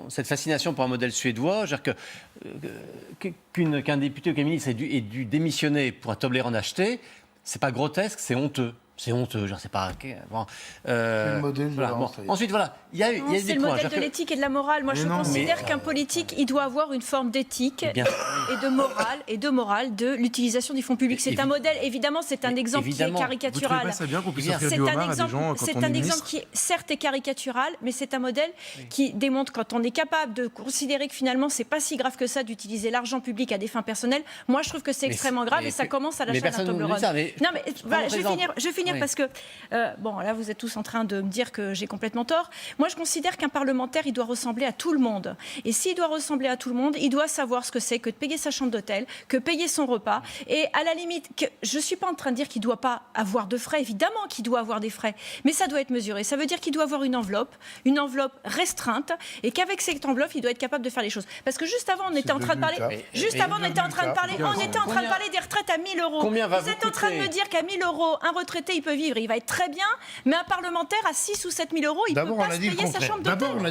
cette fascination pour un modèle suédois, qu'un député ou qu'un ministre ait dû démissionner pour un Toblerone acheté, c'est pas grotesque, c'est honteux. C'est honteux, je ne sais pas. Bon, c'est le modèle de la ensuite, voilà, il y a des points. C'est le modèle de l'éthique et de la morale. Moi, je considère qu'un politique, il doit avoir une forme d'éthique et de morale de l'utilisation des fonds publics. C'est un modèle, évidemment, c'est un exemple qui est caricatural. C'est bien qu'on puisse offrir C'est du homard un à des gens quand on est exemple ministre. qui, certes, est caricatural, mais c'est un modèle qui démontre quand on est capable de considérer que finalement, c'est pas si grave que ça d'utiliser l'argent public à des fins personnelles. Moi, je trouve que c'est extrêmement grave et ça commence à l'achat d'un Toblerone. Non, mais voilà, je vais finir parce que bon, là, vous êtes tous en train de me dire que j'ai complètement tort. Moi, je considère qu'un parlementaire, il doit ressembler à tout le monde. Et s'il doit ressembler à tout le monde, il doit savoir ce que c'est que de payer sa chambre d'hôtel, que payer son repas. Et à la limite, je ne suis pas en train de dire qu'il ne doit pas avoir de frais. Évidemment qu'il doit avoir des frais. Mais ça doit être mesuré. Ça veut dire qu'il doit avoir une enveloppe restreinte. Et qu'avec cette enveloppe, il doit être capable de faire les choses. Parce que juste avant, on était en train de parler... on était en train de parler des retraites à 1 000 €. Vous êtes en train de me dire qu'à 1 000 €, un retraité, il peut vivre. Il va être très bien, mais un parlementaire à 6 ou 7 000 €, il ne peut pas se payer sa chambre d'hôtel.